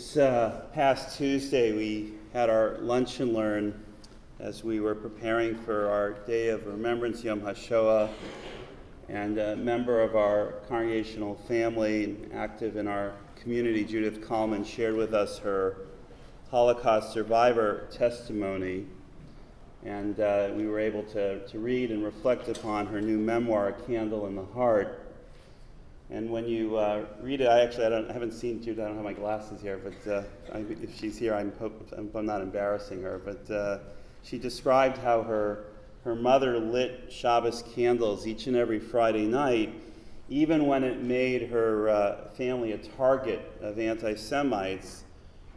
This past Tuesday, we had our lunch and learn as we were preparing for our Day of Remembrance, Yom HaShoah, and a member of our congregational family and active in our community, Judith Kallman, shared with us her Holocaust survivor testimony, and we were able to read and reflect upon her new memoir, A Candle in the Heart. And when you read it, I haven't seen Judith. I don't have my glasses here, but if she's here, I'm not embarrassing her. But she described how her mother lit Shabbos candles each and every Friday night, even when it made her family a target of anti-Semites.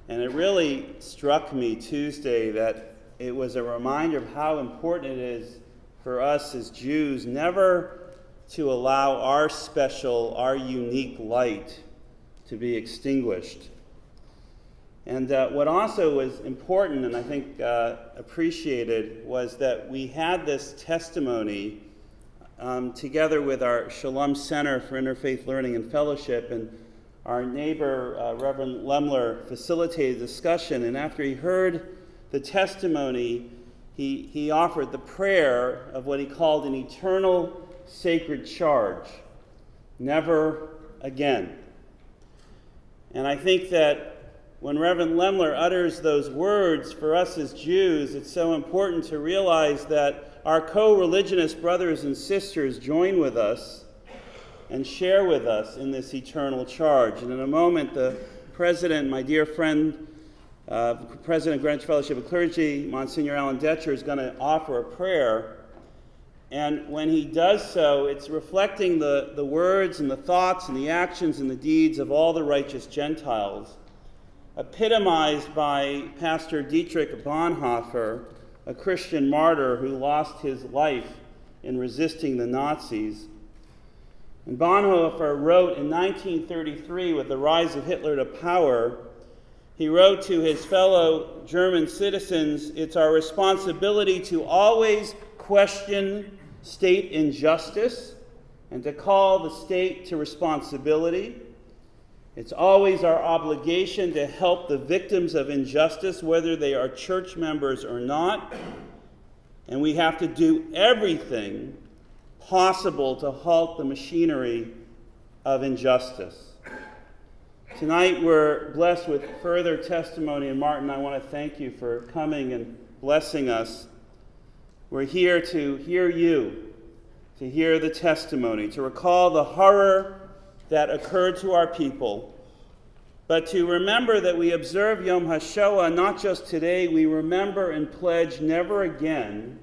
And it really struck me Tuesday that it was a reminder of how important it is for us as Jews never to allow our special, our unique light to be extinguished. And what also was important, and I think appreciated, was that we had this testimony together with our Shalom Center for Interfaith Learning and Fellowship, and our neighbor, Reverend Lemler, facilitated discussion, and after he heard the testimony, he offered the prayer of what he called an eternal sacred charge: never again. And I think that when Reverend Lemler utters those words, for us as Jews, it's so important to realize that our co-religionist brothers and sisters join with us and share with us in this eternal charge. And in a moment, the president, my dear friend, President of Greenwich Fellowship of Clergy, Monsignor Alan Detcher, is going to offer a prayer. And when he does so, it's reflecting the words and the thoughts and the actions and the deeds of all the righteous Gentiles, epitomized by Pastor Dietrich Bonhoeffer, a Christian martyr who lost his life in resisting the Nazis. And Bonhoeffer wrote in 1933, with the rise of Hitler to power, he wrote to his fellow German citizens, "It's our responsibility to always question state injustice and to call the state to responsibility. It's always our obligation to help the victims of injustice, whether they are church members or not. And we have to do everything possible to halt the machinery of injustice." Tonight we're blessed with further testimony, and Martin, I want to thank you for coming and blessing us. We're here to hear you, to hear the testimony, to recall the horror that occurred to our people, but to remember that we observe Yom HaShoah not just today, we remember and pledge never again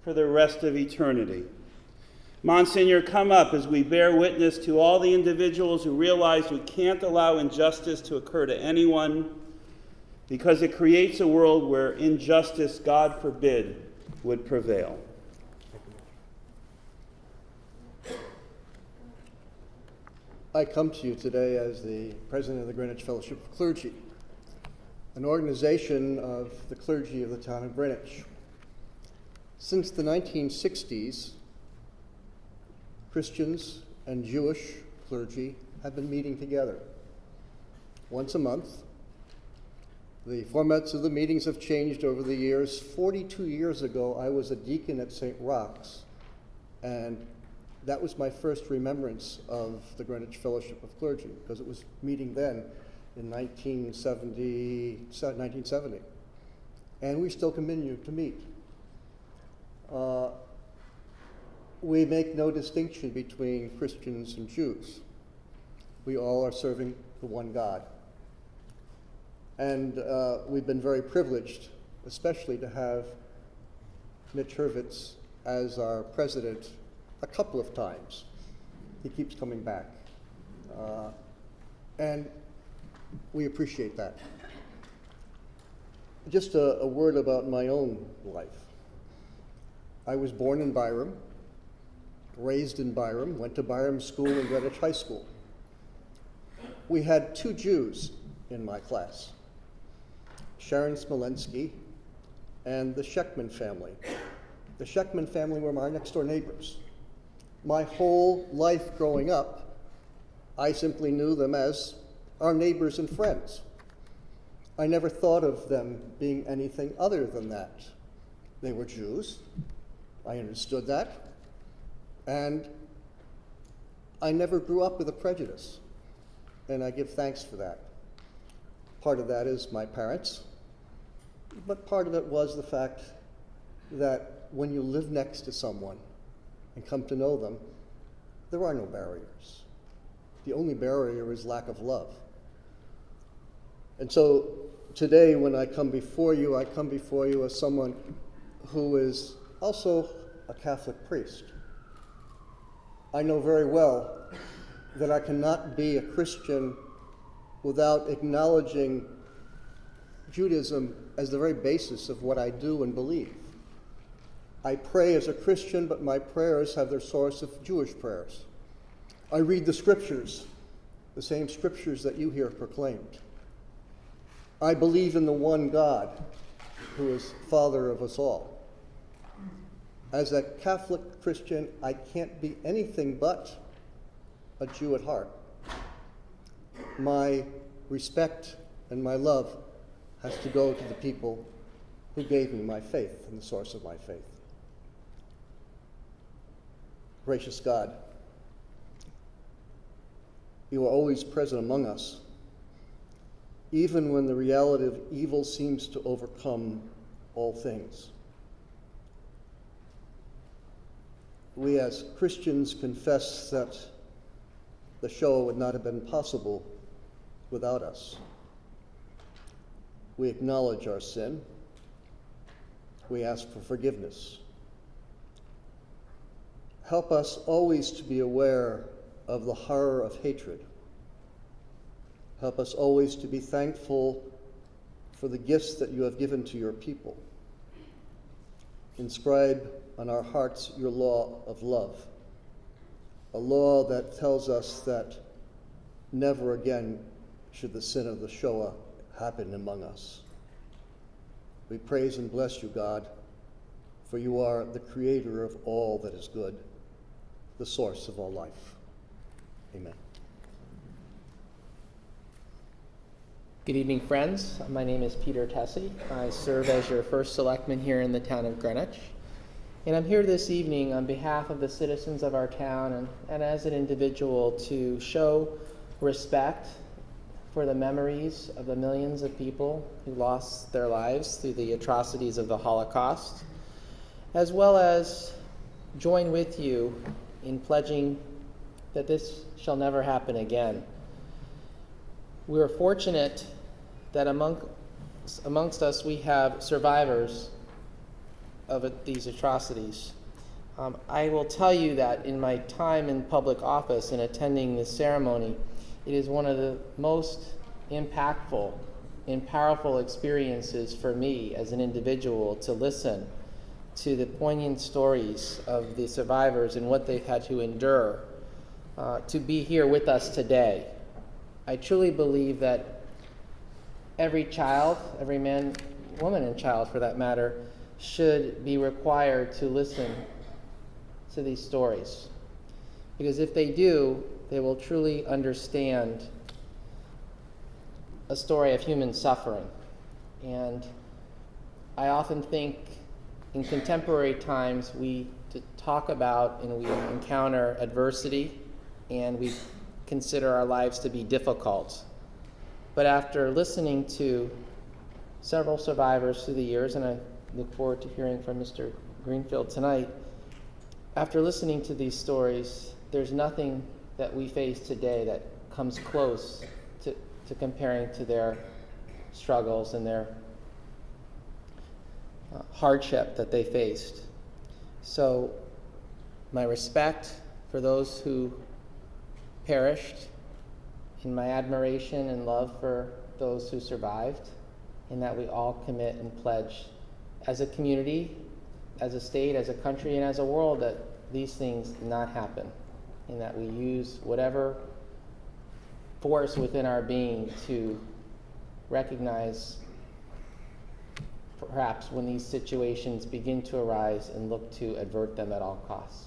for the rest of eternity. Monsignor, come up as we bear witness to all the individuals who realize we can't allow injustice to occur to anyone because it creates a world where injustice, God forbid, would prevail. I come to you today as the president of the Greenwich Fellowship of Clergy, an organization of the clergy of the town of Greenwich. Since the 1960s, Christians and Jewish clergy have been meeting together once a month. The formats of the meetings have changed over the years. 42 years ago, I was a deacon at St. Roch's, and that was my first remembrance of the Greenwich Fellowship of Clergy, because it was meeting then in 1970. And we still continue to meet. We make no distinction between Christians and Jews. We all are serving the one God. And we've been very privileged, especially to have Mitch Hurwitz as our president a couple of times. He keeps coming back. And we appreciate that. Just a word about my own life. I was born in Byram, raised in Byram, went to Byram School and Greenwich High School. We had two Jews in my class, Sharon Smolensky and the Sheckman family. The Sheckman family were my next door neighbors. My whole life growing up, I simply knew them as our neighbors and friends. I never thought of them being anything other than that. They were Jews. I understood that. And I never grew up with a prejudice. And I give thanks for that. Part of that is my parents, but part of it was the fact that when you live next to someone and come to know them, there are no barriers. The only barrier is lack of love. And so today when I come before you as someone who is also a Catholic priest. I know very well that I cannot be a Christian without acknowledging Judaism as the very basis of what I do and believe. I pray as a Christian, but my prayers have their source of Jewish prayers. I read the scriptures, the same scriptures that you hear proclaimed. I believe in the one God, who is Father of us all. As a Catholic Christian, I can't be anything but a Jew at heart. My respect and my love has to go to the people who gave me my faith and the source of my faith. Gracious God, you are always present among us, even when the reality of evil seems to overcome all things. We as Christians confess that the Shoah would not have been possible without us. We acknowledge our sin. We ask for forgiveness. Help us always to be aware of the horror of hatred. Help us always to be thankful for the gifts that you have given to your people. Inscribe on our hearts your law of love, a law that tells us that never again should the sin of the Shoah happen among us. We praise and bless you, God, for you are the creator of all that is good, the source of all life. Amen. Good evening, friends. My name is Peter Tessie. I serve as your first selectman here in the town of Greenwich. And I'm here this evening on behalf of the citizens of our town and as an individual to show respect for the memories of the millions of people who lost their lives through the atrocities of the Holocaust, as well as join with you in pledging that this shall never happen again. We are fortunate that amongst us we have survivors of these atrocities. I will tell you that in my time in public office and attending this ceremony, it is one of the most impactful and powerful experiences for me as an individual to listen to the poignant stories of the survivors and what they've had to endure to be here with us today. I truly believe that every child, every man, woman, and child for that matter, should be required to listen to these stories. Because if they do, they will truly understand a story of human suffering. And I often think in contemporary times we talk about and we encounter adversity and we consider our lives to be difficult. But after listening to several survivors through the years, and I look forward to hearing from Mr. Greenfield tonight, after listening to these stories, there's nothing that we face today that comes close to comparing to their struggles and their hardship that they faced. So my respect for those who perished, in my admiration and love for those who survived, and that we all commit and pledge as a community, as a state, as a country, and as a world that these things not happen, and that we use whatever force within our being to recognize perhaps when these situations begin to arise and look to avert them at all costs.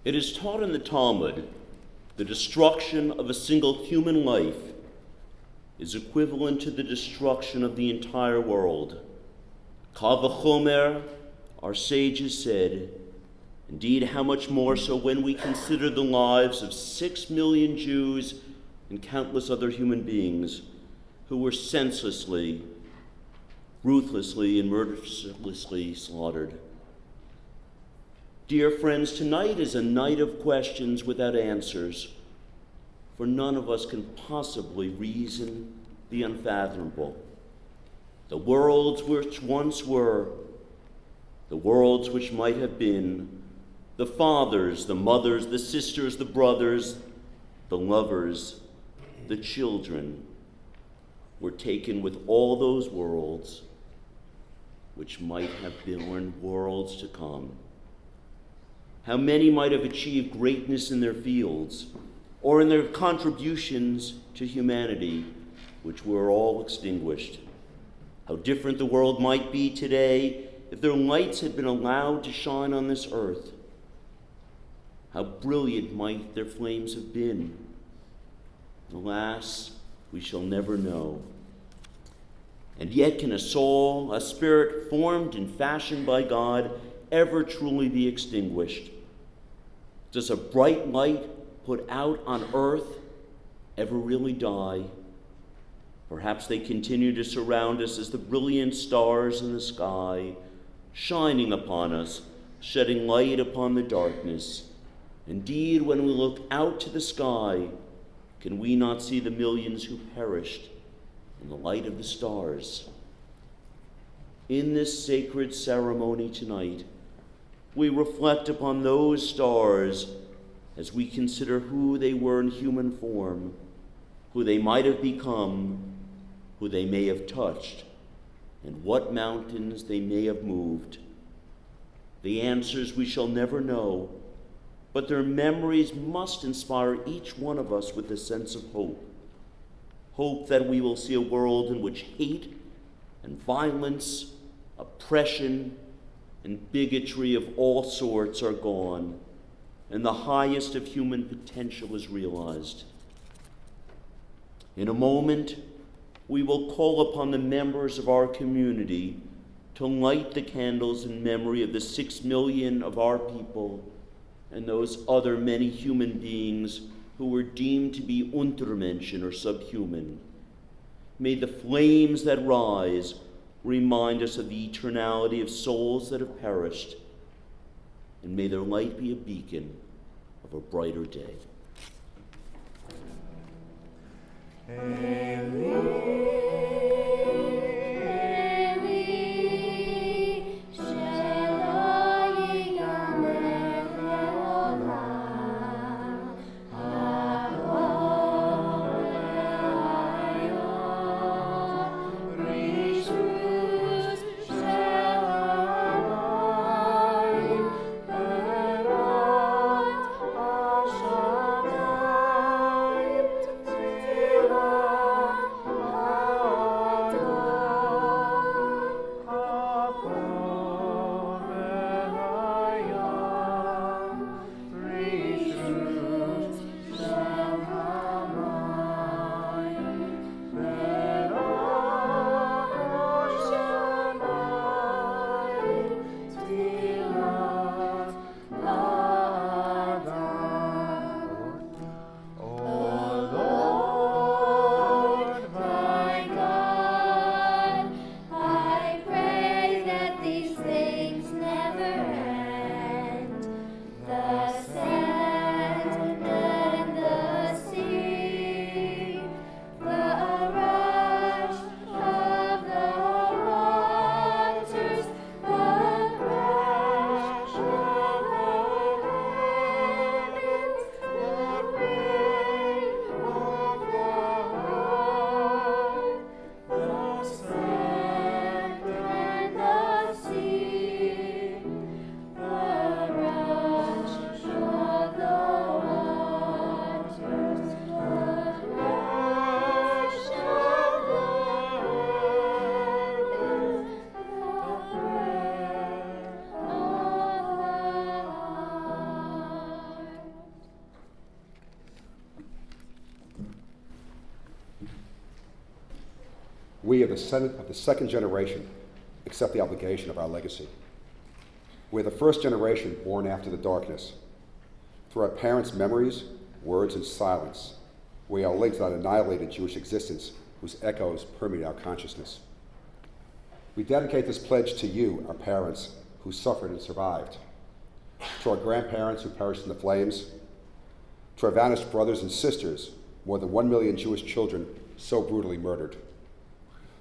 It is taught in the Talmud the destruction of a single human life is equivalent to the destruction of the entire world. Kal v'chomer, our sages said, indeed, how much more so when we consider the lives of 6 million Jews and countless other human beings who were senselessly, ruthlessly, and mercilessly slaughtered. Dear friends, tonight is a night of questions without answers, for none of us can possibly reason the unfathomable. The worlds which once were, the worlds which might have been, the fathers, the mothers, the sisters, the brothers, the lovers, the children, were taken with all those worlds which might have been worlds to come. How many might have achieved greatness in their fields or in their contributions to humanity, which were all extinguished. How different the world might be today if their lights had been allowed to shine on this earth. How brilliant might their flames have been. Alas, we shall never know. And yet can a soul, a spirit formed and fashioned by God, ever truly be extinguished? Does a bright light put out on earth ever really die? Perhaps they continue to surround us as the brilliant stars in the sky, shining upon us, shedding light upon the darkness. Indeed, when we look out to the sky, can we not see the millions who perished in the light of the stars? In this sacred ceremony tonight, we reflect upon those stars as we consider who they were in human form, who they might have become, who they may have touched, and what mountains they may have moved. The answers we shall never know, but their memories must inspire each one of us with a sense of hope. Hope that we will see a world in which hate and violence, oppression, and bigotry of all sorts are gone, and the highest of human potential is realized. In a moment, we will call upon the members of our community to light the candles in memory of the 6 million of our people and those other many human beings who were deemed to be Untermenschen or subhuman. May the flames that rise remind us of the eternality of souls that have perished, and may their light be a beacon of a brighter day. We of the second generation accept the obligation of our legacy. We're the first generation born after the darkness. Through our parents' memories, words, and silence, we are linked to that annihilated Jewish existence whose echoes permeate our consciousness. We dedicate this pledge to you, our parents, who suffered and survived, to our grandparents who perished in the flames, to our vanished brothers and sisters, more than 1 million Jewish children so brutally murdered,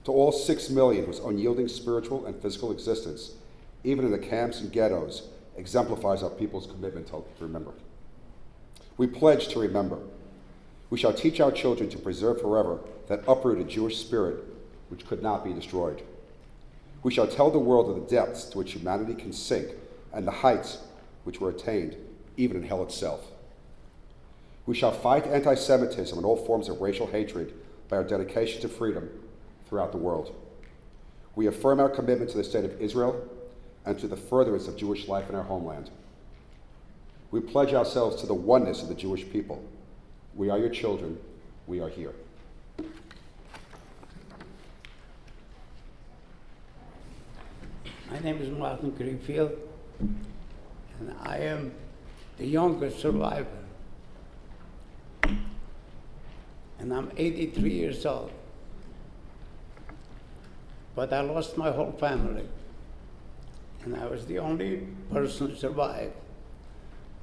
to all 6 million whose unyielding spiritual and physical existence, even in the camps and ghettos, exemplifies our people's commitment to remember. We pledge to remember. We shall teach our children to preserve forever that uprooted Jewish spirit which could not be destroyed. We shall tell the world of the depths to which humanity can sink and the heights which were attained, even in hell itself. We shall fight anti-Semitism and all forms of racial hatred by our dedication to freedom throughout the world. We affirm our commitment to the state of Israel and to the furtherance of Jewish life in our homeland. We pledge ourselves to the oneness of the Jewish people. We are your children. We are here. My name is Martin Greenfield, and I am the youngest survivor. And I'm 83 years old. But I lost my whole family, and I was the only person who survived.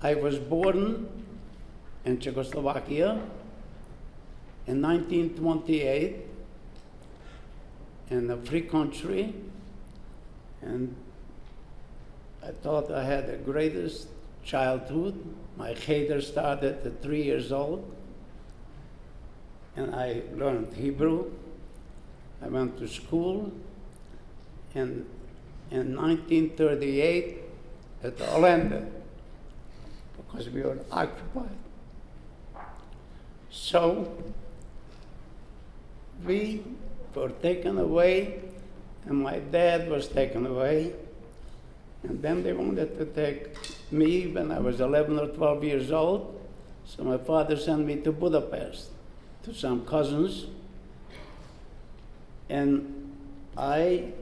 I was born in Czechoslovakia in 1928 in a free country, and I thought I had the greatest childhood. My cheder started at 3 years old, and I learned Hebrew. I went to school, and in 1938 it all ended because we were occupied. So we were taken away, and my dad was taken away, and then they wanted to take me when I was 11 or 12 years old, so my father sent me to Budapest to some cousins, and I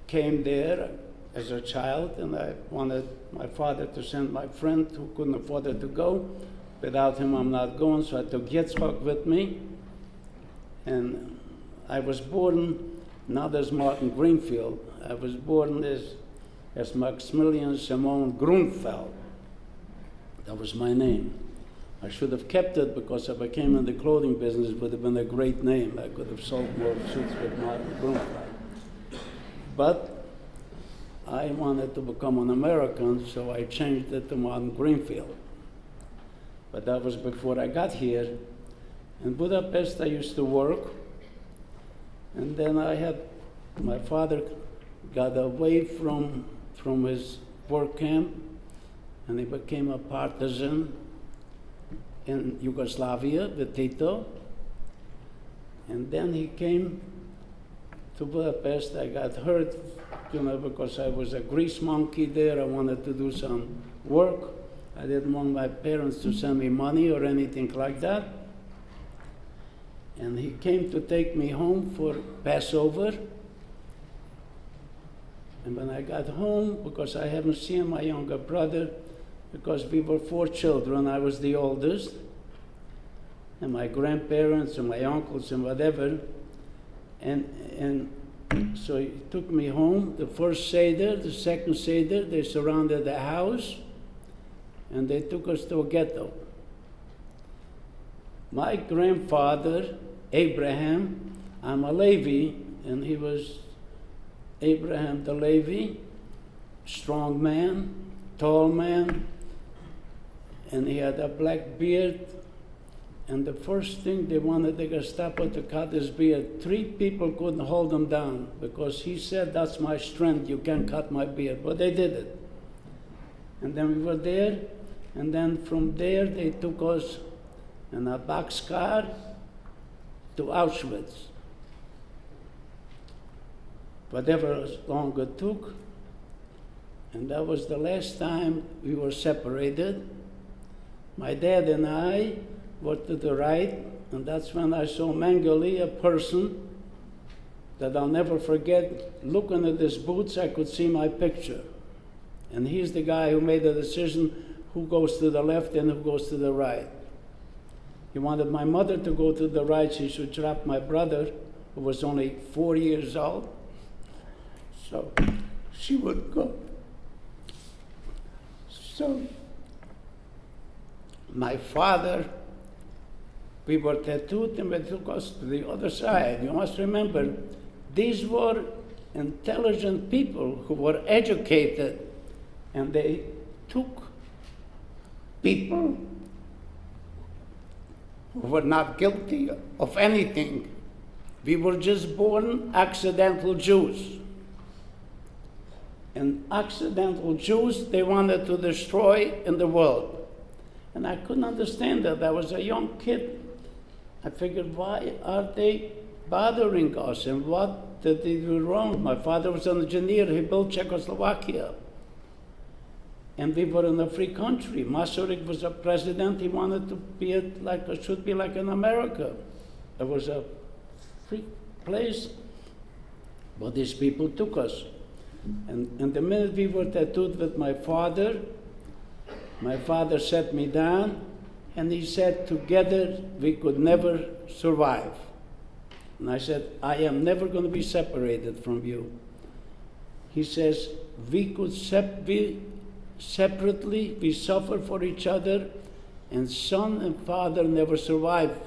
came there as a child, and I wanted my father to send my friend who couldn't afford it to go. Without him, I'm not going, so I took Yitzchak with me. And I was born not as Martin Greenfield. I was born as Maximilian Simon Grunfeld. That was my name. I should have kept it because if I came in the clothing business, it would have been a great name. I could have sold more suits with Martin Grunfeld. But I wanted to become an American, so I changed it to Martin Greenfield. But that was before I got here. In Budapest, I used to work, and then my father got away from his work camp, and he became a partisan in Yugoslavia with Tito. And then he came to Budapest. I got hurt, because I was a grease monkey there. I wanted to do some work. I didn't want my parents to send me money or anything like that. And he came to take me home for Passover. And when I got home, because I haven't seen my younger brother, because we were 4 children, I was the oldest, and my grandparents and my uncles and whatever, and so he took me home. The first Seder, the second Seder, they surrounded the house, and they took us to a ghetto. My grandfather, Abraham, I'm a Levi, and he was Abraham the Levi, strong man, tall man, and he had a black beard. And the first thing they wanted the Gestapo to cut his beard. 3 people couldn't hold him down because he said, "That's my strength, you can't cut my beard." But they did it. And then we were there, and then from there they took us in a boxcar to Auschwitz. Whatever long it took, and that was the last time we were separated. My dad and I were to the right, and that's when I saw Mengele, a person that I'll never forget. Looking at his boots, I could see my picture. And he's the guy who made the decision who goes to the left and who goes to the right. He wanted my mother to go to the right. She should drop my brother, who was only 4 years old. So she would go. So my father, we were tattooed and they took us to the other side. You must remember, these were intelligent people who were educated, and they took people who were not guilty of anything. We were just born accidental Jews. And accidental Jews, they wanted to destroy in the world. And I couldn't understand that. I was a young kid. I figured, why are they bothering us? And what did they do wrong? My father was an engineer. He built Czechoslovakia. And we were in a free country. Masaryk was a president. He wanted to be it should be like in America. It was a free place. But these people took us. And the minute we were tattooed with my father sat me down and he said, together we could never survive. And I said, I am never going to be separated from you. He says, we could be separately, we suffer for each other, and son and father never survive.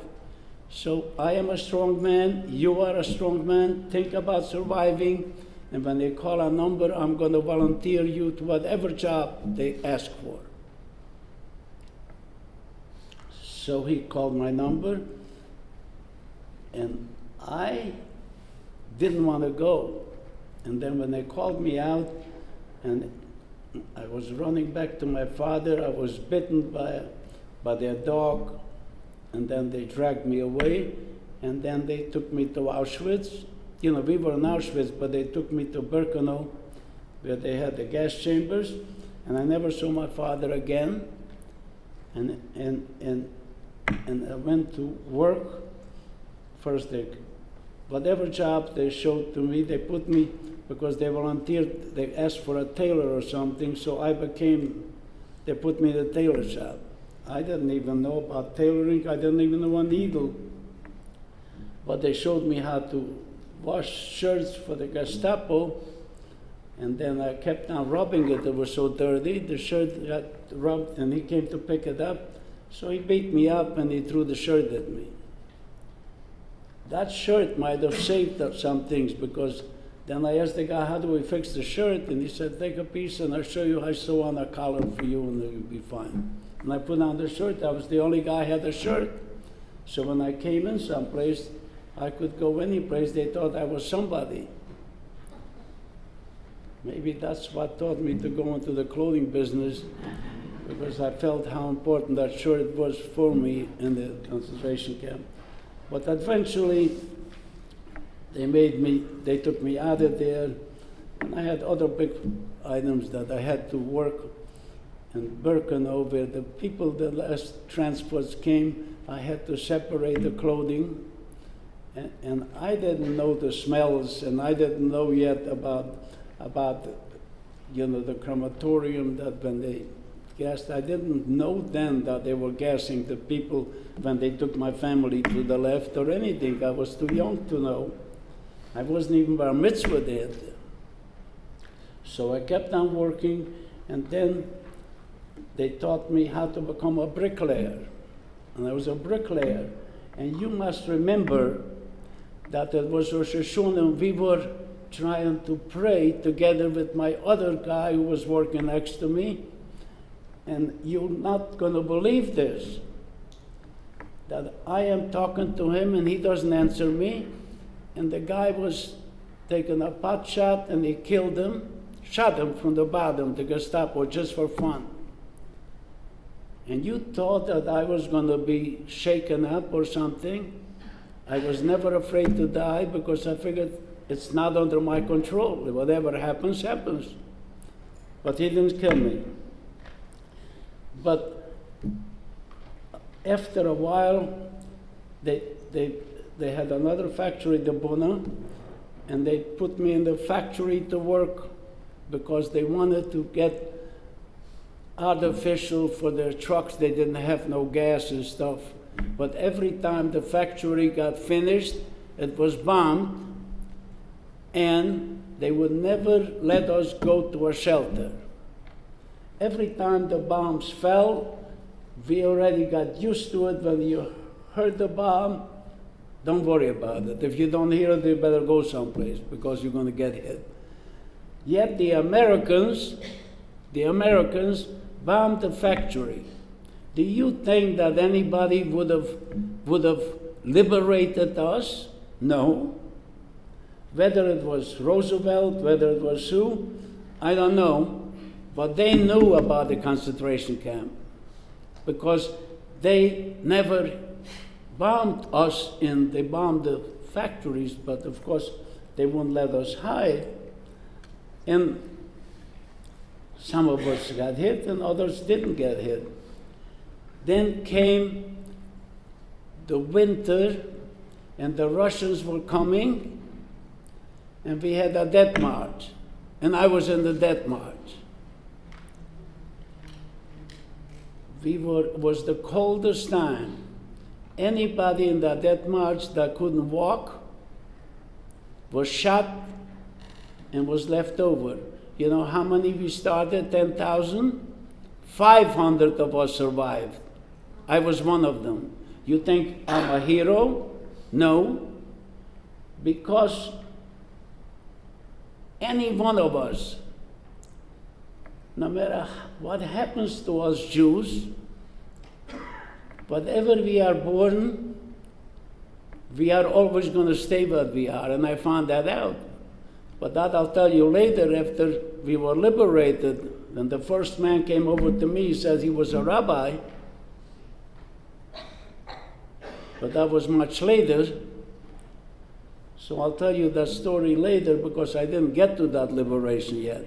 So I am a strong man, you are a strong man, think about surviving, and when they call a number, I'm going to volunteer you to whatever job they ask for. So he called my number, and I didn't want to go. And then when they called me out, and I was running back to my father, I was bitten by their dog, and then they dragged me away, and then they took me to Auschwitz. You know, we were in Auschwitz, but they took me to Birkenau, where they had the gas chambers, and I never saw my father again. And I went to work. First, whatever job they showed to me, they put me, because they volunteered, they asked for a tailor or something, so they put me in the tailor shop. I didn't even know about tailoring, I didn't even know a needle. But they showed me how to wash shirts for the Gestapo, and then I kept on rubbing it. It was so dirty, the shirt got rubbed, and he came to pick it up. So he beat me up and he threw the shirt at me. That shirt might have saved up some things, because then I asked the guy, how do we fix the shirt? And he said, take a piece and I'll show you how I sew on a collar for you and you'll be fine. And I put on the shirt. I was the only guy who had a shirt. So when I came in someplace, I could go any place. They thought I was somebody. Maybe that's what taught me to go into the clothing business, because I felt how important that shirt was for me in the concentration camp. But eventually, they took me out of there, and I had other big items that I had to work in Birkenau, where the people, the last transports came, I had to separate the clothing, and I didn't know the smells, and I didn't know yet about the crematorium, that when they gassed, I didn't know then that they were gassing the people when they took my family to the left or anything. I was too young to know. I wasn't even bar mitzvah yet. So I kept on working, and then they taught me how to become a bricklayer. And I was a bricklayer. And you must remember that it was Rosh Hashanah, and we were trying to pray together with my other guy who was working next to me. And you're not going to believe this, that I am talking to him and he doesn't answer me. And the guy was taking a pot shot and he killed him, shot him from the bottom, the Gestapo, just for fun. And you thought that I was going to be shaken up or something. I was never afraid to die, because I figured it's not under my control. Whatever happens, happens. But he didn't kill me. But after a while, they had another factory, the Buna, and they put me in the factory to work because they wanted to get artificial for their trucks. They didn't have no gas and stuff. But every time the factory got finished, it was bombed, and they would never let us go to a shelter. Every time the bombs fell, we already got used to it. When you heard the bomb, don't worry about it. If you don't hear it, you better go someplace because you're going to get hit. Yet the Americans bombed the factory. Do you think that anybody would have liberated us? No. Whether it was Roosevelt, whether it was who, I don't know. But they knew about the concentration camp because they never bombed us in. They bombed the factories, but of course they wouldn't let us hide. And some of us got hit and others didn't get hit. Then came the winter, and the Russians were coming, and we had a death march, and I was in the death march. It was the coldest time. Anybody in that death march that couldn't walk was shot and was left over. You know how many we started? 10,000? 500 of us survived. I was one of them. You think I'm a hero? No. Because any one of us, no matter what happens to us Jews, whatever we are born, we are always going to stay what we are, and I found that out. But that I'll tell you later, after we were liberated. When the first man came over to me, he said he was a rabbi. But that was much later. So I'll tell you that story later because I didn't get to that liberation yet.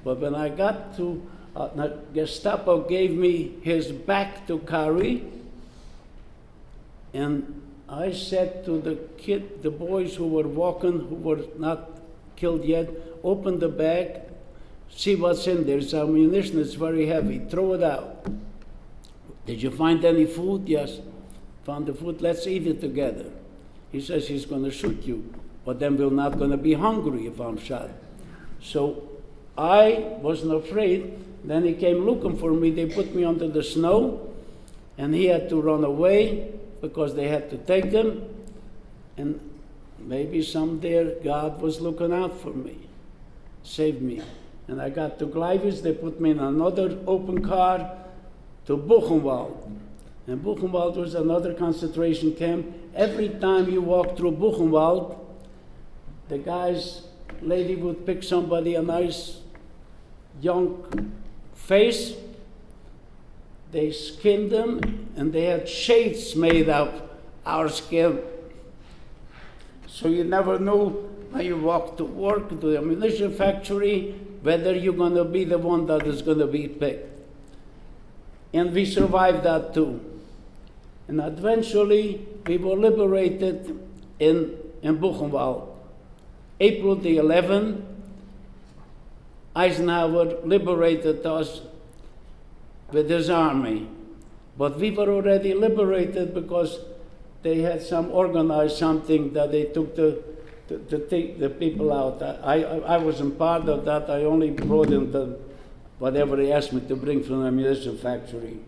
But when I got to, Gestapo gave me his back to carry, and I said to the boys who were walking, who were not killed yet, open the bag, see what's in there. It's ammunition, it's very heavy, throw it out. Did you find any food? Yes. Found the food, let's eat it together. He says he's going to shoot you, but then we're not going to be hungry if I'm shot. So I wasn't afraid. Then he came looking for me. They put me under the snow, and he had to run away because they had to take him. And maybe someday God was looking out for me, saved me. And I got to Greenwich. They put me in another open car to Buchenwald. And Buchenwald was another concentration camp. Every time you walk through Buchenwald, the lady would pick somebody, a nice young face. They skinned them, and they had shades made of our skin. So you never knew when you walked to work, to the ammunition factory, whether you're going to be the one that is going to be picked. And we survived that too. And eventually, we were liberated in Buchenwald. April the 11th, Eisenhower liberated us with his army. But we were already liberated because they had organized something that they took the people out. I wasn't part of that. I only brought in whatever they asked me to bring from the ammunition factory.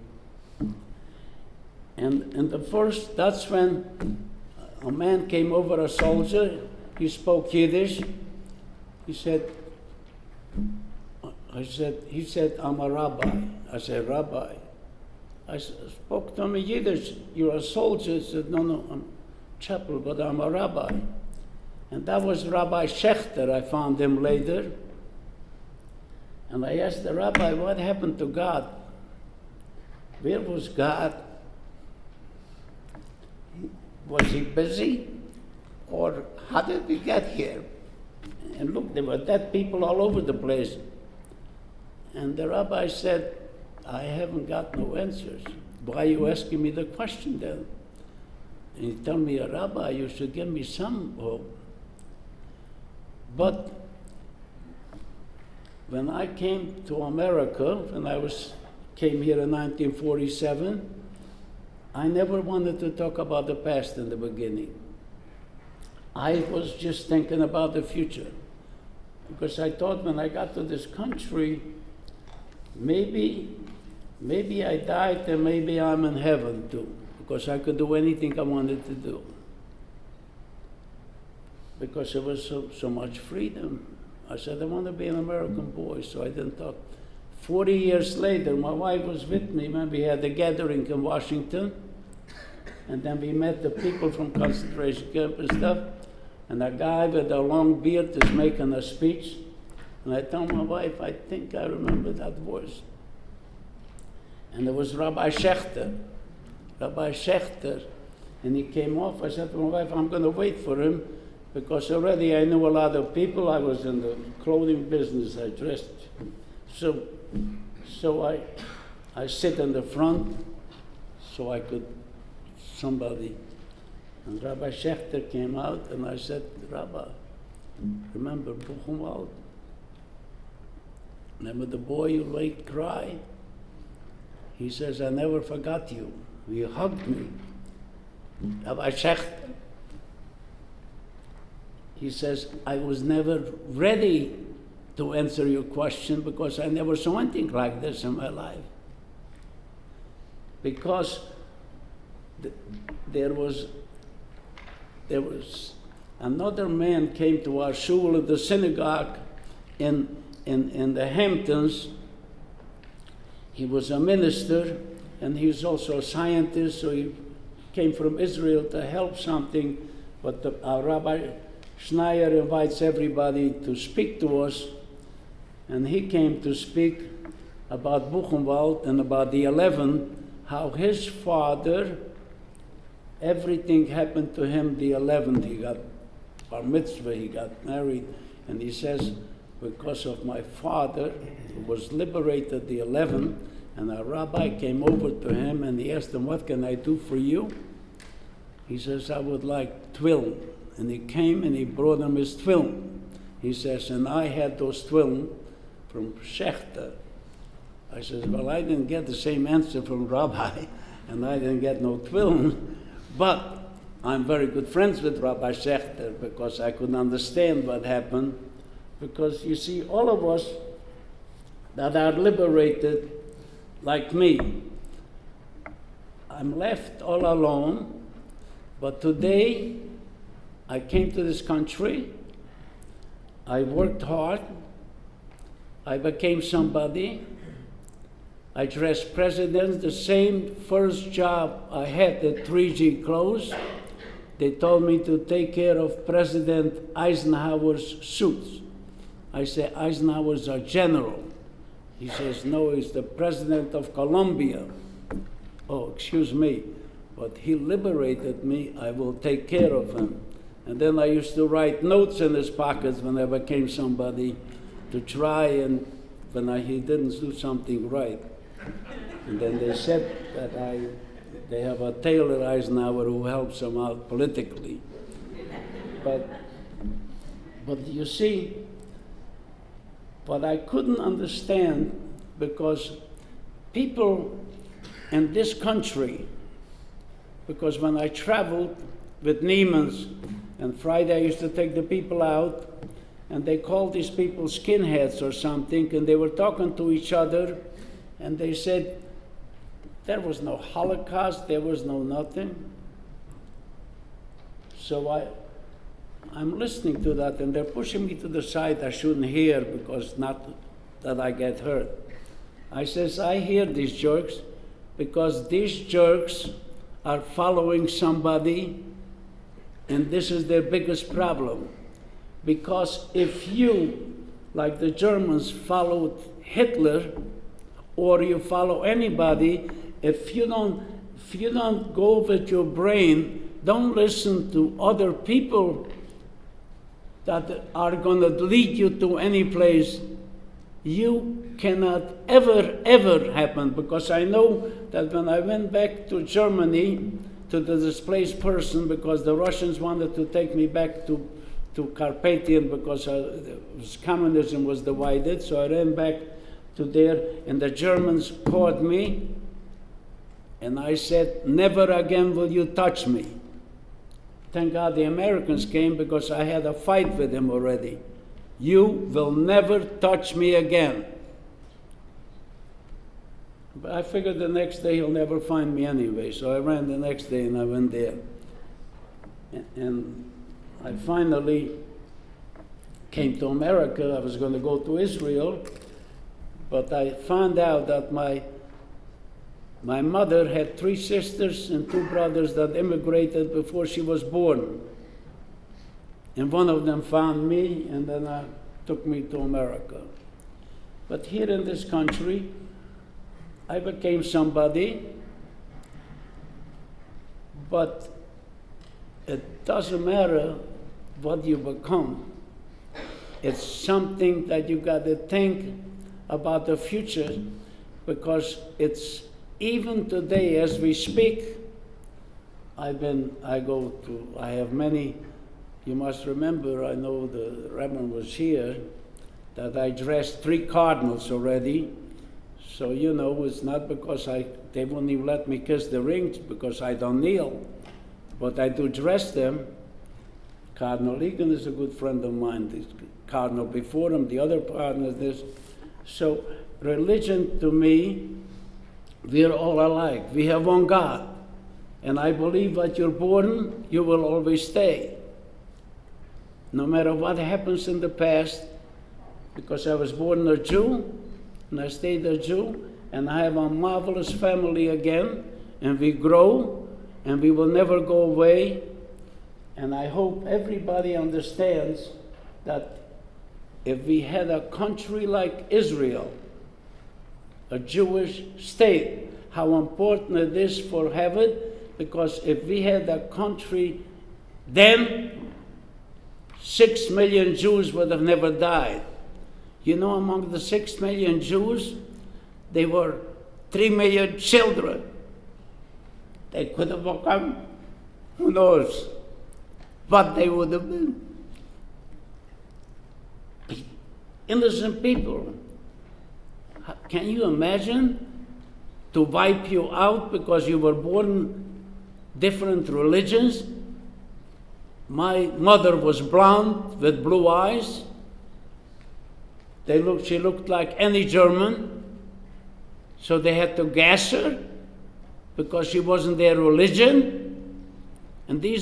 And that's when a man came over, a soldier. He spoke Yiddish. He said, I'm a rabbi. I said, Rabbi. I spoke to him in Yiddish. You're a soldier? He said, no, I'm chapel, but I'm a rabbi. And that was Rabbi Schechter. I found him later. And I asked the rabbi, what happened to God? Where was God? Was he busy? Or how did we get here? And look, there were dead people all over the place. And the rabbi said, I haven't got no answers. Why are you asking me the question then? And he told me, Rabbi, you should give me some hope. But when I came to America, when came here in 1947, I never wanted to talk about the past in the beginning. I was just thinking about the future. Because I thought when I got to this country, maybe I died and maybe I'm in heaven too. Because I could do anything I wanted to do. Because there was so much freedom. I said, I want to be an American boy, so I didn't talk. 40 years later, my wife was with me when we had a gathering in Washington. And then we met the people from concentration camp and stuff. And a guy with a long beard is making a speech. And I told my wife, I think I remember that voice. And it was Rabbi Schechter. Rabbi Schechter. And he came off. I said to my wife, I'm going to wait for him. Because already I knew a lot of people. I was in the clothing business. I dressed. So I sit in the front so I could, somebody. And Rabbi Schechter came out and I said, Rabbi, remember Buchenwald? Remember the boy who made cry? He says, I never forgot you. He hugged me. Rabbi Schechter. He says, I was never ready to answer your question because I never saw anything like this in my life. Because there was another man came to our shul at the synagogue in the Hamptons. He was a minister and he was also a scientist, so he came from Israel to help something. But our Rabbi Schneier invites everybody to speak to us, and he came to speak about Buchenwald and about the 11, how his father, everything happened to him the 11th. He got bar mitzvah, he got married, and he says, because of my father, who was liberated the 11th, and a rabbi came over to him and he asked him, what can I do for you? He says, I would like tefillin. And he came and he brought him his tefillin. He says, and I had those tefillin from Schechter. I says, well, I didn't get the same answer from Rabbi, and I didn't get no tefillin, but I'm very good friends with Rabbi Schechter because I could understand what happened. Because you see, all of us that are liberated, like me, I'm left all alone, but today, I came to this country, I worked hard, I became somebody, I dressed presidents, the same first job I had at 3G clothes. They told me to take care of President Eisenhower's suits. I said, Eisenhower's a general. He says, no, he's the president of Colombia. Oh, excuse me, but he liberated me, I will take care of him. And then I used to write notes in his pockets when I became somebody to try and when he didn't do something right. And then they said that they have a Taylor Eisenhower who helps them out politically. But you see, what I couldn't understand, because people in this country, because when I traveled with Neiman's, and Friday I used to take the people out, and they called these people skinheads or something, and they were talking to each other, and they said, there was no Holocaust, there was no nothing. So I'm listening to that, and they're pushing me to the side. I shouldn't hear because not that I get hurt. I says, I hear these jerks because these jerks are following somebody, and this is their biggest problem. Because if you, like the Germans, followed Hitler, or you follow anybody, if you don't go with your brain, don't listen to other people that are going to lead you to any place, you cannot ever happen. Because I know that when I went back to Germany, to the displaced person, because the Russians wanted to take me back to to Carpathian because communism was divided. So I ran back to there, and the Germans caught me, and I said, "Never again will you touch me." Thank God the Americans came because I had a fight with them already. "You will never touch me again." But I figured the next day he'll never find me anyway, so I ran the next day and I went there. And I finally came to America. I was going to go to Israel, but I found out that my mother had 3 sisters and 2 brothers that immigrated before she was born. And one of them found me, and then took me to America. But here in this country, I became somebody, but it doesn't matter what you become. It's something that you got to think about the future, because it's even today as we speak. I have many, you must remember, I know the Reverend was here, that I dressed 3 cardinals already. So, you know, it's not because they wouldn't even let me kiss the rings because I don't kneel, but I do dress them. Cardinal Egan is a good friend of mine, the cardinal before him, the other cardinal is this. So religion to me, we're all alike. We have one God. And I believe that you're born, you will always stay. No matter what happens in the past, because I was born a Jew, and I stayed a Jew, and I have a marvelous family again, and we grow, and we will never go away. And I hope everybody understands that if we had a country like Israel, a Jewish state, how important it is for heaven, because if we had a country then, 6 million Jews would have never died. You know, among the 6 million Jews, there were 3 million children. They could have become, who knows, what they would have been. Innocent people. Can you imagine to wipe you out because you were born different religions? My mother was blonde with blue eyes. She looked like any German, so they had to gas her because she wasn't their religion. And they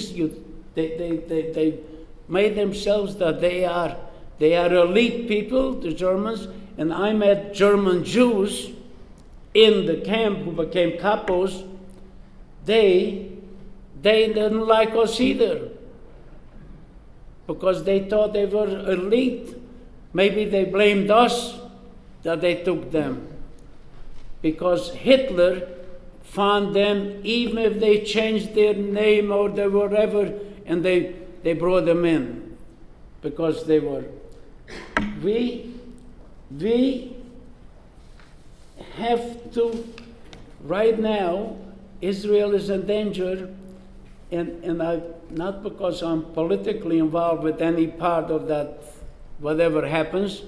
made themselves that they are elite people, the Germans. And I met German Jews in the camp who became capos. They didn't like us either because they thought they were elite. Maybe they blamed us that they took them, because Hitler found them even if they changed their name or they were whatever, and they brought them in because they were. We have to, right now, Israel is in danger, and not because I'm politically involved with any part of that, whatever happens,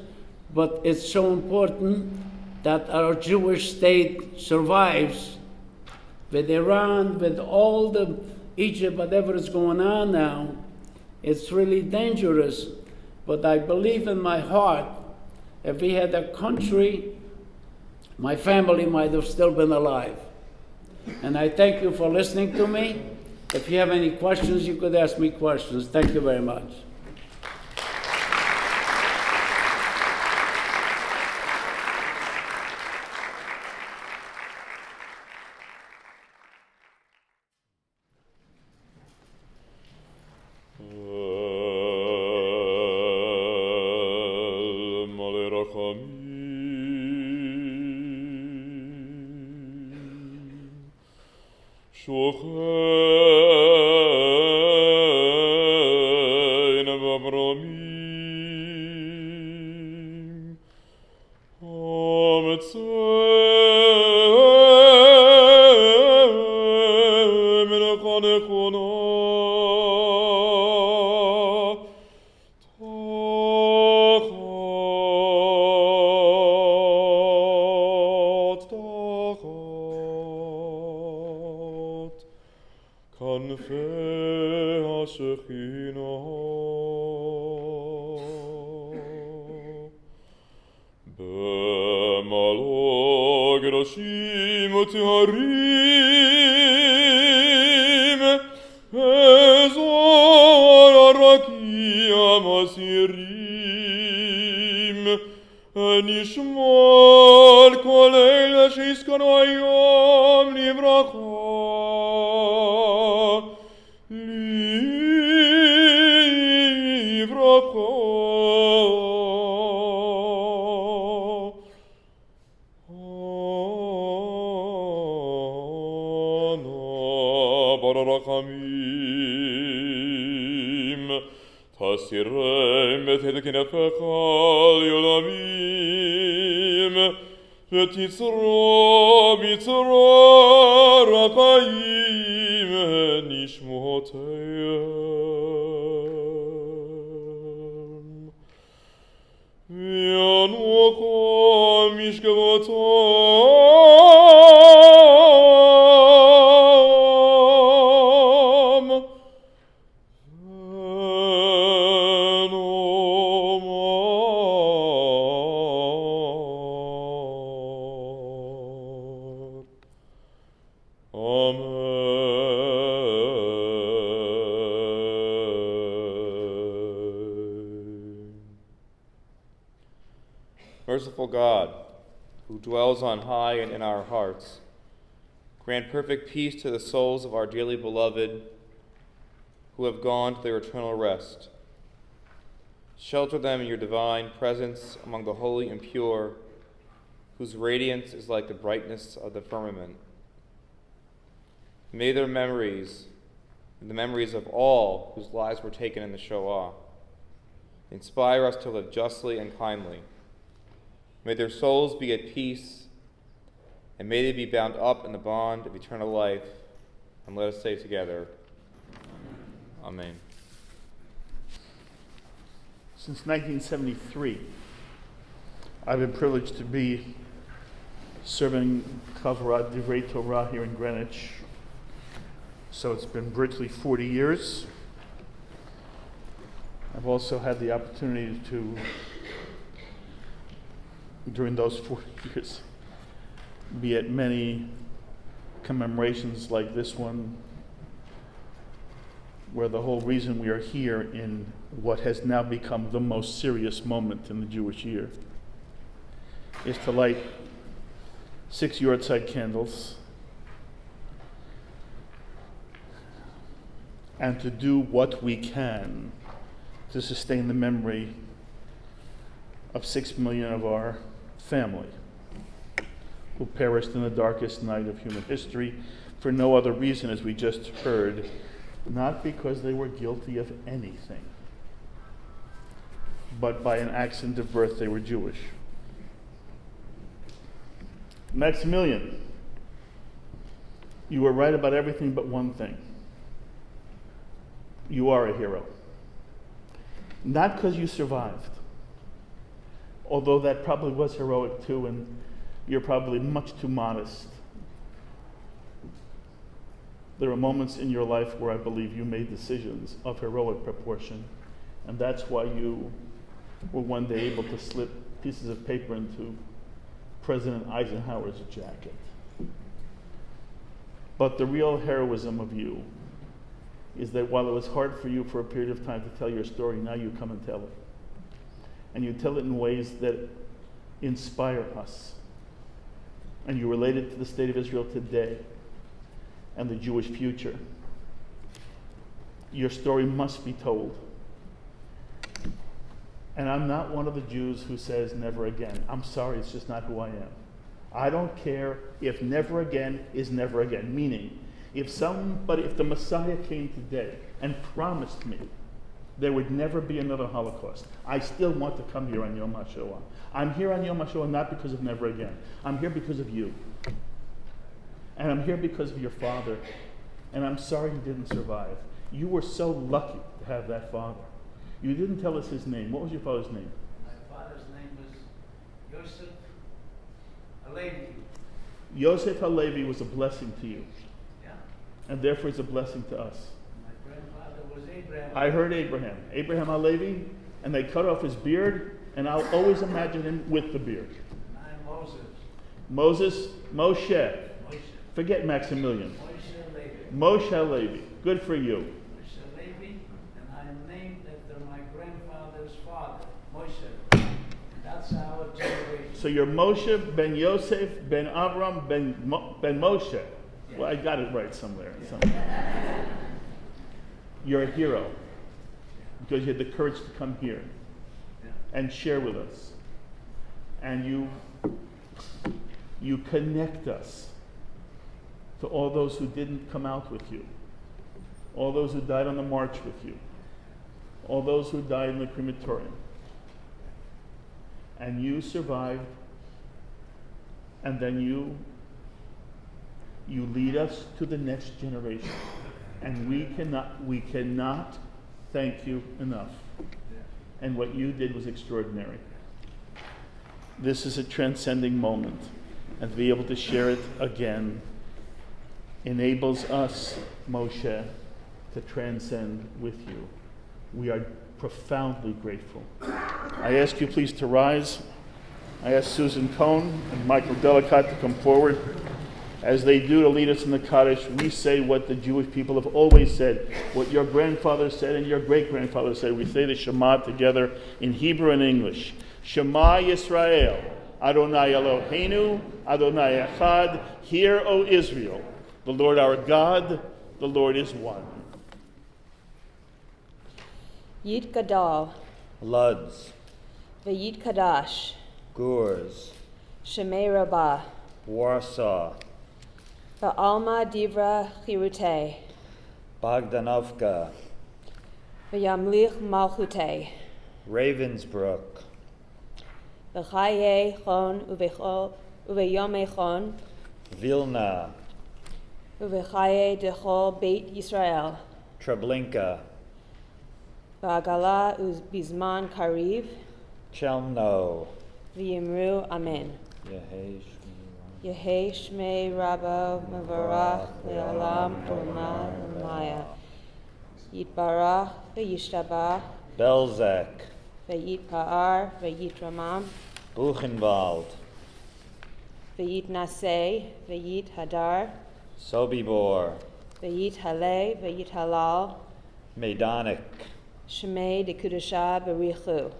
but it's so important that our Jewish state survives. With Iran, with all the Egypt, whatever is going on now, it's really dangerous. But I believe in my heart, if we had a country, my family might have still been alive. And I thank you for listening to me. If you have any questions, you could ask me questions. Thank you very much. וטהרים, אזור הרקיע מסירים, נשמור כל אלה שהזכרנו היום לברכה. תסירם ותדע כנפיך לעולמים, ותצרור בצרור החיים נשמותיהם. וינוחו משכבותם, Merciful God, who dwells on high and in our hearts, grant perfect peace to the souls of our dearly beloved who have gone to their eternal rest. Shelter them in your divine presence among the holy and pure, whose radiance is like the brightness of the firmament. May their memories, and the memories of all whose lives were taken in the Shoah, inspire us to live justly and kindly. May their souls be at peace, and may they be bound up in the bond of eternal life. And let us say together, Amen. Since 1973, I've been privileged to be serving Kavrat Divrei Torah here in Greenwich. So it's been virtually 40 years. I've also had the opportunity to, during those 40 years, be at many commemorations like this one, where the whole reason we are here in what has now become the most serious moment in the Jewish year is to light 6 yahrzeit candles and to do what we can to sustain the memory of 6 million of our family who perished in the darkest night of human history for no other reason, as we just heard, not because they were guilty of anything, but by an accident of birth they were Jewish. Maximilian, you were right about everything but one thing. You are a hero. Not because you survived, although that probably was heroic too, and you're probably much too modest. There are moments in your life where I believe you made decisions of heroic proportion, and that's why you were one day able to slip pieces of paper into President Eisenhower's jacket. But the real heroism of you is that while it was hard for you for a period of time to tell your story, now you come and tell it. And you tell it in ways that inspire us. And you relate it to the state of Israel today and the Jewish future. Your story must be told. And I'm not one of the Jews who says never again. I'm sorry, it's just not who I am. I don't care if never again is never again. Meaning, if the Messiah came today and promised me there would never be another Holocaust, I still want to come here on Yom HaShoah. I'm here on Yom HaShoah not because of never again. I'm here because of you. And I'm here because of your father. And I'm sorry you didn't survive. You were so lucky to have that father. You didn't tell us his name. What was your father's name? My father's name was Yosef Halevi. Yosef Halevi was a blessing to you. Yeah. And therefore he's a blessing to us. My grandfather was Abraham. I heard Abraham. Abraham Halevi, and they cut off his beard, and I'll always imagine him with the beard. I'm Moses. Moses, Moshe. Moshe. Forget Maximilian. Moshe Levi. Moshe Levi. Good for you. Moshe Levi, and I am named after my grandfather's father, Moshe. And that's our generation. So you're Moshe ben Yosef ben Avram ben Moshe. Well, I got it right somewhere. You're a hero because you had the courage to come here and share with us. And you connect us to all those who didn't come out with you, all those who died on the march with you, all those who died in the crematorium. And you survived, and then you lead us to the next generation. And we cannot thank you enough. And what you did was extraordinary. This is a transcending moment, and to be able to share it again enables us, Moshe, to transcend with you. We are profoundly grateful. I ask you please to rise. I ask Susan Cohn and Michael Delicott to come forward. As they do to lead us in the Kaddish, we say what the Jewish people have always said, what your grandfather said and your great-grandfather said. We say the Shema together in Hebrew and English. Shema Yisrael, Adonai Eloheinu, Adonai Echad. Hear, O Israel, the Lord our God, the Lord is one. Yit Gadol, Luds, V'yit Kadash, Gurs, Shemei Rabbah, Warsaw, V'alma Divra Chirutei, Bogdanovka, V'yamlich Malchutei, Ravensbrook, V'chaye Chon U'v'yomei Chon, Vilna, U'v'chaye Dechol Beit Yisrael, Treblinka, V'agala U'bizman Kariv, Chelmno, V'yimru Amen. Yehei Shmei Rabbo Mevarach Le'olam U'ma Maya. Yitbarach V'yishtabach Belzec, V'yitpa'ar V'yitramam Buchenwald, V'yitnaseh V'yithadar Sobibor, V'yithaleh V'yithalal Maidanek, Shmei Dekudashah Berichu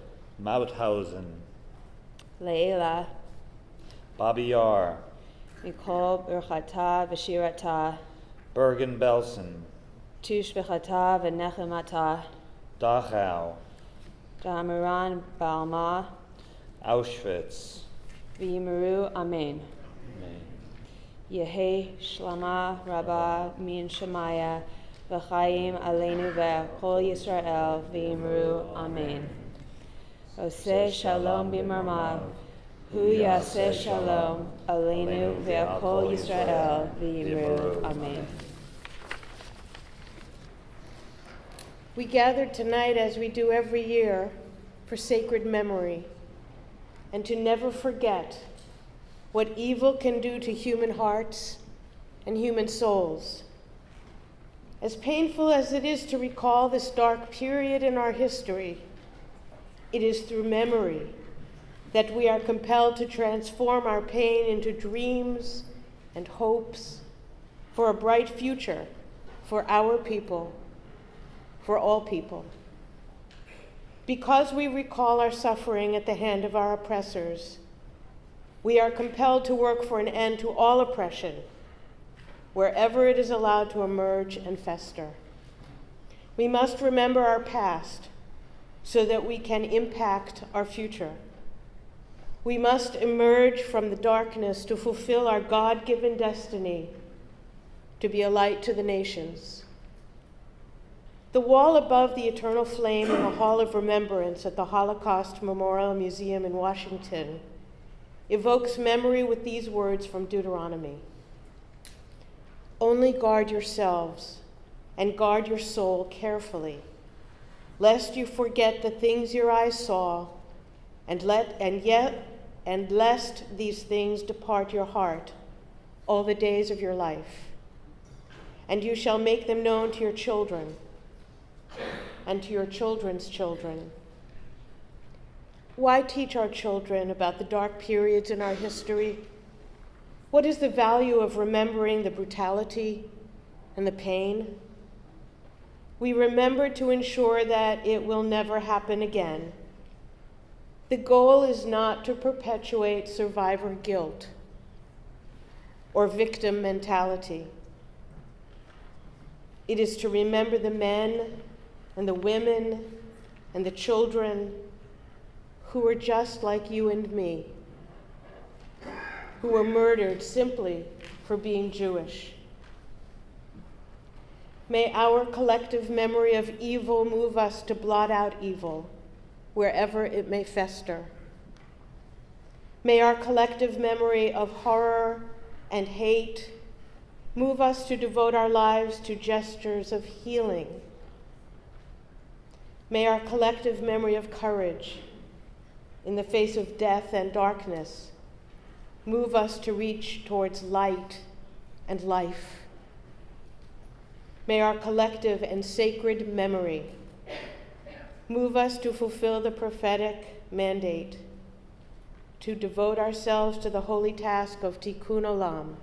Mauthausen, Le'ela Babiyar, Mikol Berchata V'shirata Bergen-Belsen, Tushbechata V'nechemata Dachau, Damiran Balma Auschwitz, V'yimeru Amen. Yehei Shlama Rabba Min Shemaya V'chaim Aleinu V'kol Yisrael V'yimeru Amen. Oseh Shalom B'marmav Hu Yaseh Shalom Aleinu V'kol Yisrael V'yimeru Amen. We gathered tonight, as we do every year, for sacred memory and to never forget what evil can do to human hearts and human souls. As painful as it is to recall this dark period in our history, it is through memory that we are compelled to transform our pain into dreams and hopes for a bright future for our people, for all people. Because we recall our suffering at the hand of our oppressors, we are compelled to work for an end to all oppression, wherever it is allowed to emerge and fester. We must remember our past so that we can impact our future. We must emerge from the darkness to fulfill our God-given destiny to be a light to the nations. The wall above the eternal flame in the Hall of Remembrance at the Holocaust Memorial Museum in Washington evokes memory with these words from Deuteronomy. Only guard yourselves and guard your soul carefully, lest you forget the things your eyes saw, and lest these things depart your heart all the days of your life. And you shall make them known to your children and to your children's children. Why teach our children about the dark periods in our history? What is the value of remembering the brutality and the pain? We remember to ensure that it will never happen again. The goal is not to perpetuate survivor guilt or victim mentality. It is to remember the men and the women and the children who were just like you and me, who were murdered simply for being Jewish. May our collective memory of evil move us to blot out evil wherever it may fester. May our collective memory of horror and hate move us to devote our lives to gestures of healing. May our collective memory of courage in the face of death and darkness move us to reach towards light and life. May our collective and sacred memory move us to fulfill the prophetic mandate to devote ourselves to the holy task of tikkun olam,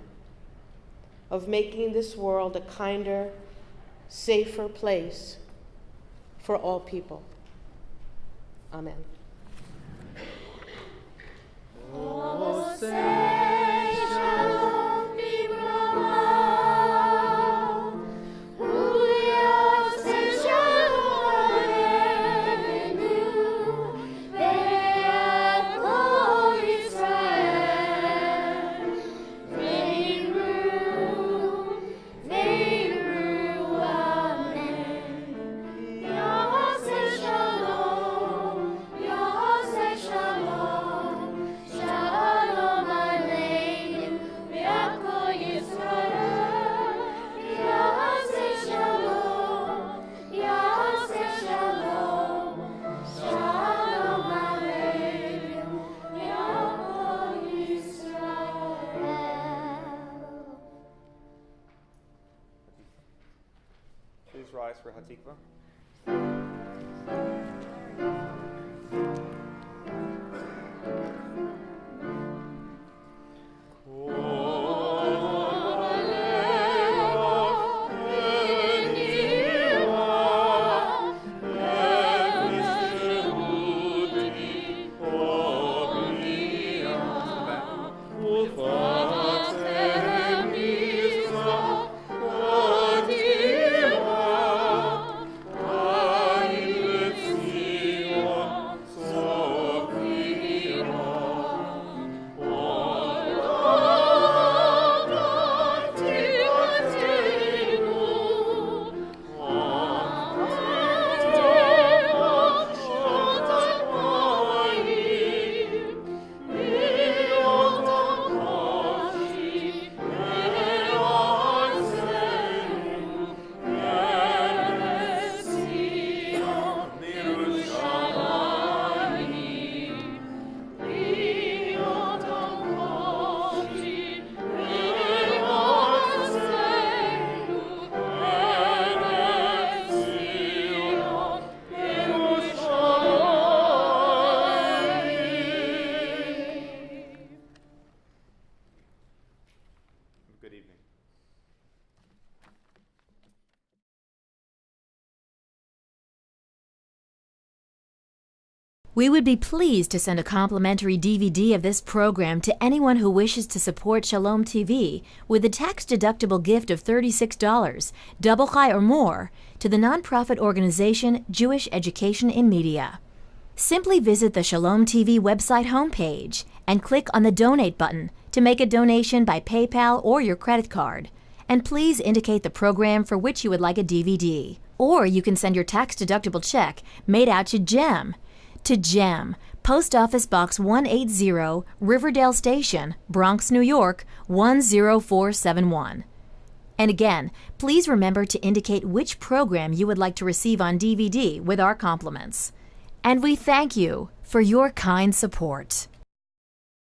of making this world a kinder, safer place for all people. Amen. Please rise for Hatikvah. Good evening. We would be pleased to send a complimentary DVD of this program to anyone who wishes to support Shalom TV with a tax-deductible gift of $36, double chai or more, to the nonprofit organization Jewish Education in Media. Simply visit the Shalom TV website homepage and click on the Donate button to make a donation by PayPal or your credit card. And please indicate the program for which you would like a DVD. Or you can send your tax-deductible check made out to GEM. To GEM, Post Office Box 180, Riverdale Station, Bronx, New York, 10471. And again, please remember to indicate which program you would like to receive on DVD with our compliments. And we thank you for your kind support.